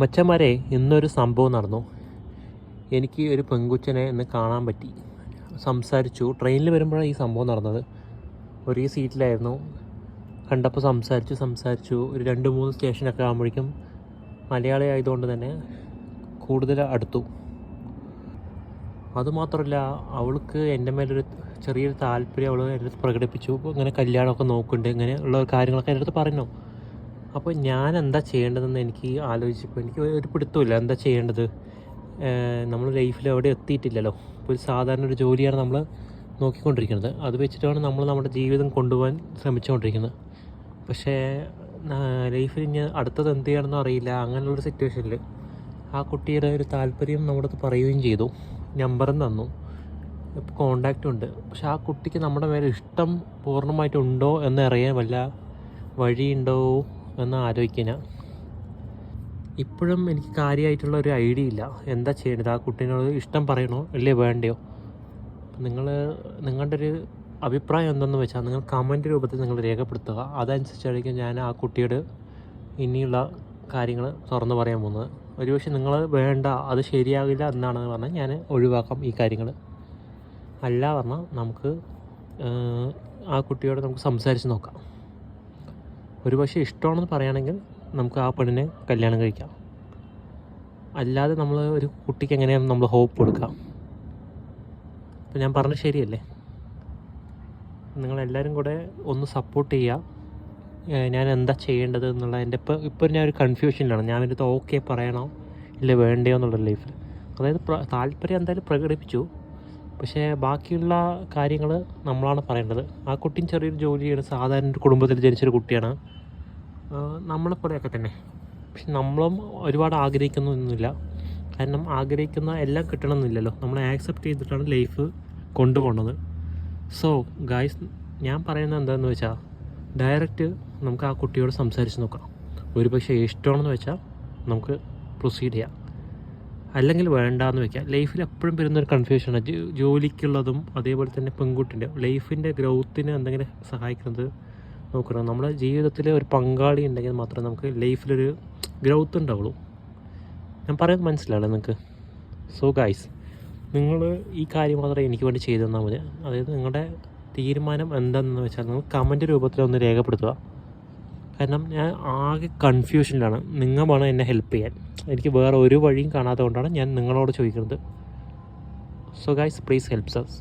മച്ചന്മാരെ, ഇന്നൊരു സംഭവം നടന്നു. എനിക്ക് ഒരു പെങ്കുച്ചനെ ഇന്ന് കാണാൻ പറ്റി. സംസാരിച്ചു. ട്രെയിനിൽ വരുമ്പോഴാണ് ഈ സംഭവം നടന്നത്. ഒരേ സീറ്റിലായിരുന്നു. കണ്ടപ്പോൾ സംസാരിച്ചു. ഒരു 2-3 സ്റ്റേഷനൊക്കെ ആകുമ്പോഴേക്കും മലയാളി ആയതുകൊണ്ട് തന്നെ കൂടുതൽ അടുത്തു. അതുമാത്രമല്ല, അവൾക്ക് എൻ്റെ മേലൊരു ചെറിയൊരു താല്പര്യം അവൾ എൻ്റെ അടുത്ത് പ്രകടിപ്പിച്ചു. ഇങ്ങനെ കല്യാണമൊക്കെ നോക്കുന്നുണ്ട്, ഇങ്ങനെ ഉള്ള കാര്യങ്ങളൊക്കെ എൻ്റെ അടുത്ത് പറഞ്ഞു. അപ്പോൾ ഞാൻ എന്താ ചെയ്യേണ്ടതെന്ന് എനിക്ക് ആലോചിച്ചപ്പോൾ എനിക്ക് ഒരു പിടുത്തമില്ല. എന്താ ചെയ്യേണ്ടത്? നമ്മൾ ലൈഫിൽ എവിടെ എത്തിയിട്ടില്ലല്ലോ. ഇപ്പോൾ ഒരു സാധാരണ ഒരു ജോലിയാണ് നമ്മൾ നോക്കിക്കൊണ്ടിരിക്കുന്നത്. അത് വെച്ചിട്ടാണ് നമ്മൾ നമ്മുടെ ജീവിതം കൊണ്ടുപോകാൻ ശ്രമിച്ചുകൊണ്ടിരിക്കുന്നത്. പക്ഷേ ലൈഫിൽ ഇനി അടുത്തത് എന്ത് ചെയ്യണമെന്നും അറിയില്ല. അങ്ങനെയുള്ളൊരു സിറ്റുവേഷനിൽ ആ കുട്ടിയുടെ ഒരു താല്പര്യം നമ്മുടെ അടുത്ത് പറയുകയും ചെയ്തു. നമ്പറും തന്നു, ഇപ്പോൾ കോണ്ടാക്റ്റും ഉണ്ട്. പക്ഷെ ആ കുട്ടിക്ക് നമ്മുടെ മേലെ ഇഷ്ടം പൂർണ്ണമായിട്ടുണ്ടോ എന്നറിയാൻ വല്ല വഴിയുണ്ടോ എന്ന് ആലോചിക്കുക. ഇപ്പോഴും എനിക്ക് കാര്യമായിട്ടുള്ള ഒരു ഐഡിയ ഇല്ല എന്താ ചെയ്യേണ്ടത്. ആ കുട്ടീനോട് ഇഷ്ടം പറയണോ അല്ലേ വേണ്ടയോ? നിങ്ങളുടെ ഒരു അഭിപ്രായം എന്തെന്ന് വെച്ചാൽ നിങ്ങൾ കമൻറ്റ് രൂപത്തിൽ നിങ്ങൾ രേഖപ്പെടുത്തുക. അതനുസരിച്ചായിരിക്കും ഞാൻ ആ കുട്ടിയോട് ഇനിയുള്ള കാര്യങ്ങൾ തുറന്നു പറയാൻ പോകുന്നത്. ഒരുപക്ഷെ നിങ്ങൾ വേണ്ട, അത് ശരിയാകില്ല എന്നാണെന്ന് പറഞ്ഞാൽ ഞാൻ ഒഴിവാക്കാം ഈ കാര്യങ്ങൾ. അല്ല പറഞ്ഞാൽ നമുക്ക് ആ കുട്ടിയോട് നമുക്ക് സംസാരിച്ച് നോക്കാം. ഒരുപക്ഷെ ഇഷ്ടമാണെന്ന് പറയുകയാണെങ്കിൽ നമുക്ക് ആ പെണ്ണിനെ കല്യാണം കഴിക്കാം. അല്ലാതെ നമ്മൾ ഒരു കുട്ടിക്ക് എങ്ങനെയാണ് നമ്മൾ ഹോപ്പ് കൊടുക്കാം? അപ്പോൾ ഞാൻ പറഞ്ഞത് ശരിയല്ലേ? നിങ്ങളെല്ലാവരും കൂടെ ഒന്ന് സപ്പോർട്ട് ചെയ്യുക. ഞാൻ എന്താ ചെയ്യേണ്ടത് എന്നുള്ള എൻ്റെ ഇപ്പോൾ ഞാൻ ഒരു കൺഫ്യൂഷനിലാണ്. ഞാനൊരു ഓക്കെ പറയണോ ഇല്ല വേണ്ടയോ എന്നുള്ള ലൈഫിൽ. അതായത് താല്പര്യം എന്തായാലും പ്രകടിപ്പിച്ചു. പക്ഷേ ബാക്കിയുള്ള കാര്യങ്ങൾ നമ്മളാണ് പറയേണ്ടത്. ആ കുട്ടിയും ചെറിയൊരു ജോലിയാണ്, സാധാരണ ഒരു കുടുംബത്തിൽ ജനിച്ചൊരു കുട്ടിയാണ്, നമ്മളെപ്പോലെയൊക്കെ തന്നെ. പക്ഷെ നമ്മളും ഒരുപാട് ആഗ്രഹിക്കുന്നൊന്നുമില്ല. കാരണം ആഗ്രഹിക്കുന്ന എല്ലാം കിട്ടണമെന്നില്ലല്ലോ. നമ്മൾ ആക്സെപ്റ്റ് ചെയ്തിട്ടാണ് ലൈഫ് കൊണ്ടുപോകുന്നത്. സോ ഗായ്സ്, ഞാൻ പറയുന്നത് എന്താണെന്ന് വെച്ചാൽ ഡയറക്റ്റ് നമുക്ക് ആ കുട്ടിയോട് സംസാരിച്ച് നോക്കാം. ഒരുപക്ഷെ ഇഷ്ടമാണെന്ന് വെച്ചാൽ നമുക്ക് പ്രൊസീഡ് ചെയ്യാം, അല്ലെങ്കിൽ വേണ്ടാന്ന് വയ്ക്കാം. ലൈഫിൽ എപ്പോഴും വരുന്നൊരു കൺഫ്യൂഷനാണ് ജോലിക്കുള്ളതും അതേപോലെ തന്നെ പെൺകുട്ടിൻ്റെ ലൈഫിൻ്റെ ഗ്രോത്തിന് എന്തെങ്കിലും സഹായിക്കുന്നത് നോക്കണം. നമ്മുടെ ജീവിതത്തിൽ ഒരു പങ്കാളി ഉണ്ടെങ്കിൽ മാത്രമേ നമുക്ക് ലൈഫിലൊരു ഗ്രോത്ത് ഉണ്ടാവുള്ളൂ. ഞാൻ പറയുന്നത് മനസ്സിലാവില്ല നിങ്ങൾക്ക്? സോ ഗൈസ്, നിങ്ങൾ ഈ കാര്യം മാത്രമേ എനിക്ക് വേണ്ടി ചെയ്തു തന്നാൽ മതി. അതായത് നിങ്ങളുടെ തീരുമാനം എന്താണെന്ന് വെച്ചാൽ നിങ്ങൾ കമൻറ്റ് രൂപത്തിലൊന്ന് രേഖപ്പെടുത്തുക. കാരണം ഞാൻ ആകെ കൺഫ്യൂഷനിലാണ്. നിങ്ങൾ വേണം എന്നെ ഹെൽപ്പ് ചെയ്യാൻ. എനിക്ക് വേറെ ഒരു വഴിയും കാണാത്തത് കൊണ്ടാണ് ഞാൻ നിങ്ങളോട് ചോദിക്കുന്നത്. So guys, please help us.